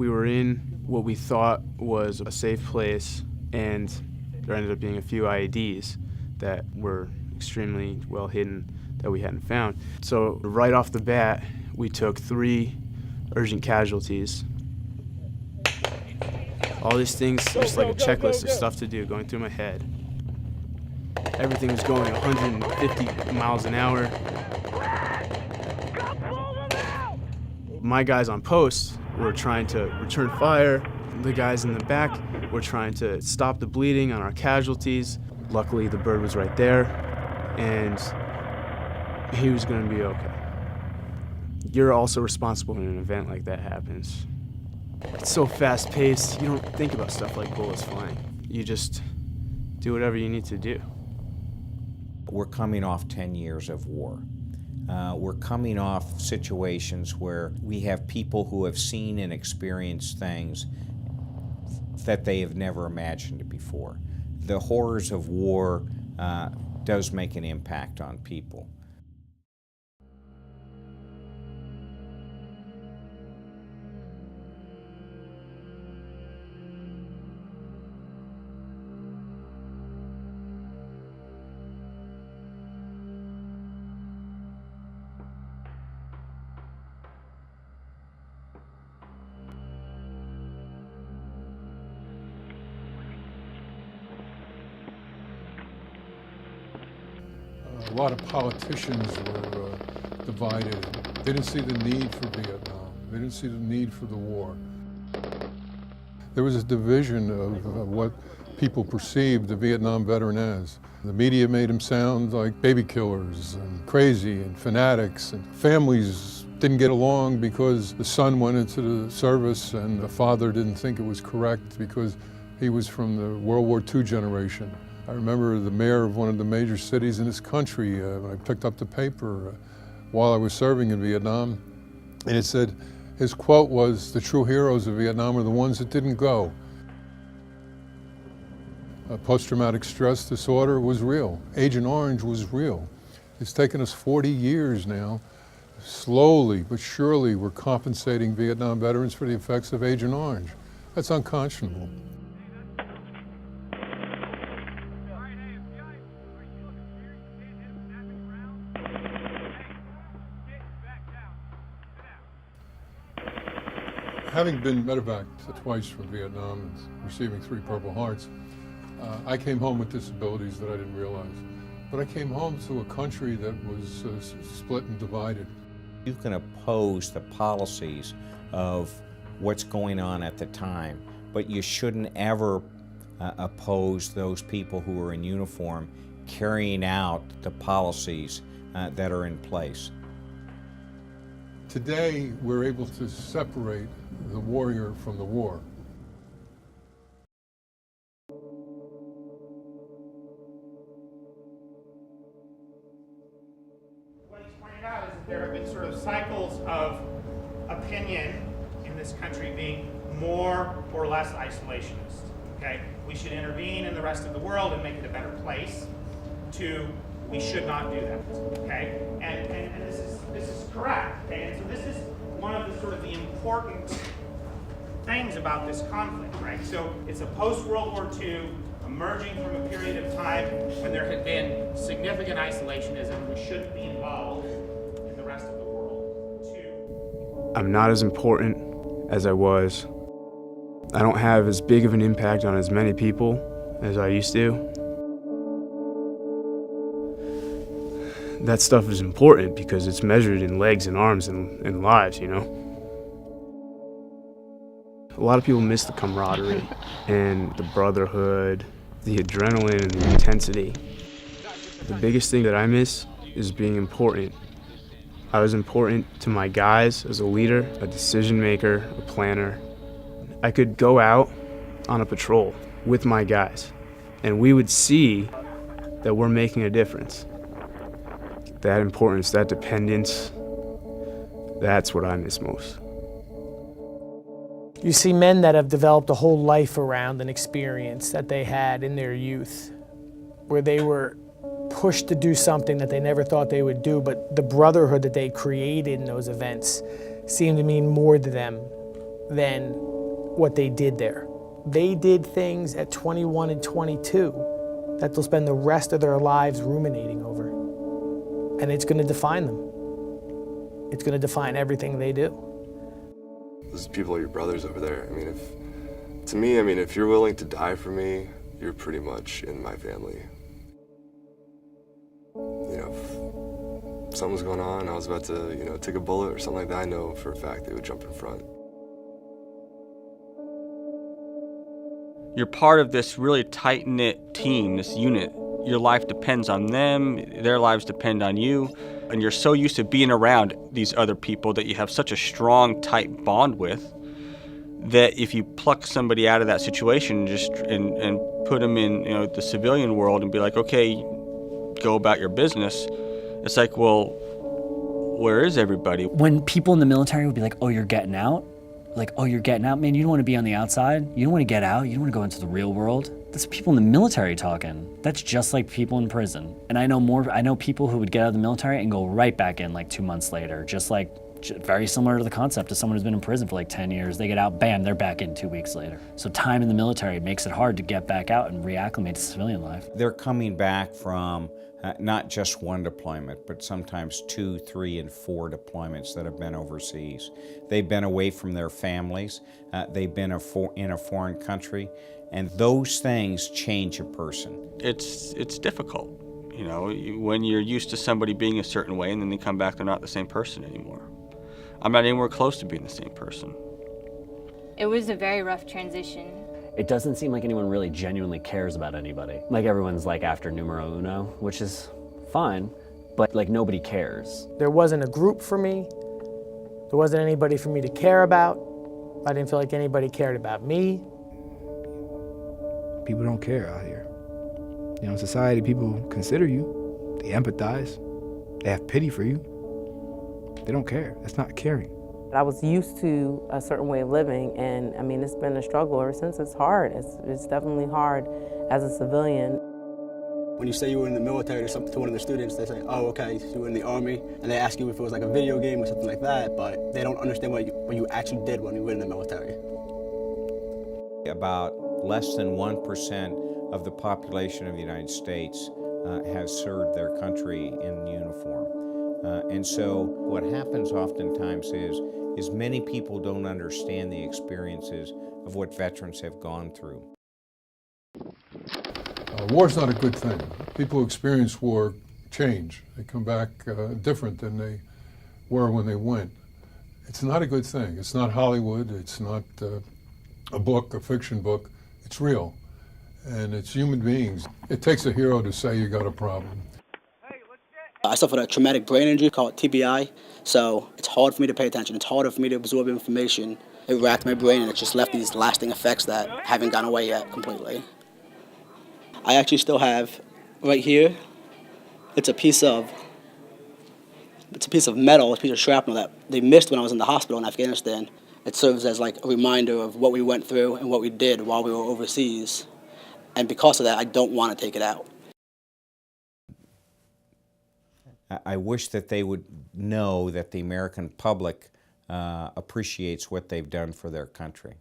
We were in what we thought was a safe place, and there ended up being a few IEDs that were extremely well hidden that we hadn't found. So right off the bat, we took 3 urgent casualties. All these things, just like a checklist of stuff to do, going through my head. Everything was going 150 miles an hour. My guys on post were trying to return fire. The guys in the back were trying to stop the bleeding on our casualties. Luckily, the bird was right there, and he was going to be okay. You're also responsible when an event like that happens. It's so fast-paced, you don't think about stuff like bullets flying. You just do whatever you need to do. We're coming off 10 years of war. We're coming off situations where we have people who have seen and experienced things that they have never imagined before. The horrors of war does make an impact on people. A lot of politicians were divided. They didn't see the need for Vietnam. They didn't see the need for the war. There was a division of what people perceived the Vietnam veteran as. The media made him sound like baby killers and crazy and fanatics, and families didn't get along because the son went into the service and the father didn't think it was correct because he was from the World War II generation. I remember the mayor of one of the major cities in this country, when I picked up the paper while I was serving in Vietnam, and it said, his quote was, "The true heroes of Vietnam are the ones that didn't go." Post-traumatic stress disorder was real. Agent Orange was real. It's taken us 40 years now. Slowly but surely we're compensating Vietnam veterans for the effects of Agent Orange. That's unconscionable. Having been medevaced twice from Vietnam and receiving 3 Purple Hearts, I came home with disabilities that I didn't realize. But I came home to a country that was split and divided. You can oppose the policies of what's going on at the time, but you shouldn't ever oppose those people who are in uniform carrying out the policies that are in place. Today, we're able to separate the warrior from the war. What he's pointed out is that there have been sort of cycles of opinion in this country being more or less isolationist. Okay, we should intervene in the rest of the world and make it a better place. To we should not do that. Okay, and this is correct. Okay, and so this is one of the sort of the important things about this conflict, right? So it's a post-World War II, emerging from a period of time when there had been significant isolationism. We shouldn't be involved in the rest of the world. I'm not as important as I was. I don't have as big of an impact on as many people as I used to. That stuff is important because it's measured in legs and arms and lives, you know? A lot of people miss the camaraderie and the brotherhood, the adrenaline and the intensity. The biggest thing that I miss is being important. I was important to my guys as a leader, a decision maker, a planner. I could go out on a patrol with my guys and we would see that we're making a difference. That importance, that dependence, that's what I miss most. You see men that have developed a whole life around an experience that they had in their youth, where they were pushed to do something that they never thought they would do, but the brotherhood that they created in those events seemed to mean more to them than what they did there. They did things at 21 and 22 that they'll spend the rest of their lives ruminating over. And it's going to define them. It's going to define everything they do. Those people are your brothers over there. I mean, to me, if you're willing to die for me, you're pretty much in my family. You know, if something was going on, I was about to, take a bullet or something like that, I know for a fact they would jump in front. You're part of this really tight-knit team, this unit. Your life depends on them, their lives depend on you, and you're so used to being around these other people that you have such a strong, tight bond with that if you pluck somebody out of that situation and put them in the civilian world and be like, okay, go about your business, it's like, well, where is everybody? When people in the military would be like, oh, you're getting out? Like, oh, you're getting out? Man, you don't want to be on the outside. You don't want to get out. You don't want to go into the real world. That's people in the military talking. That's just like people in prison. And I know people who would get out of the military and go right back in like 2 months later, very similar to the concept of someone who's been in prison for like 10 years. They get out, bam, they're back in 2 weeks later. So time in the military makes it hard to get back out and reacclimate to civilian life. They're coming back from not just one deployment, but sometimes 2, 3, and 4 deployments that have been overseas. They've been away from their families. They've been in a foreign country, and those things change a person. It's difficult, when you're used to somebody being a certain way and then they come back, they're not the same person anymore. I'm not anywhere close to being the same person. It was a very rough transition. It doesn't seem like anyone really genuinely cares about anybody. Like everyone's like after numero uno, which is fine, but like nobody cares. There wasn't a group for me. There wasn't anybody for me to care about. I didn't feel like anybody cared about me. People don't care out here. In society, people consider you. They empathize. They have pity for you. They don't care. That's not caring. I was used to a certain way of living, and it's been a struggle ever since. It's hard. It's definitely hard as a civilian. When you say you were in the military or something to one of the students, they say, oh, okay, so you were in the Army, and they ask you if it was like a video game or something like that, but they don't understand what you actually did when you were in the military. About less than 1% of the population of the United States has served their country in uniform. And so what happens oftentimes is many people don't understand the experiences of what veterans have gone through. War's not a good thing. People who experience war change. They come back different than they were when they went. It's not a good thing. It's not Hollywood. It's not a book, a fiction book. It's real. And it's human beings. It takes a hero to say you got a problem. I suffered a traumatic brain injury called TBI, so it's hard for me to pay attention. It's harder for me to absorb information. It racked my brain, and it just left these lasting effects that haven't gone away yet completely. I actually still have, right here, it's a piece of metal, a piece of shrapnel that they missed when I was in the hospital in Afghanistan. It serves as like a reminder of what we went through and what we did while we were overseas. And because of that, I don't want to take it out. I wish that they would know that the American public appreciates what they've done for their country.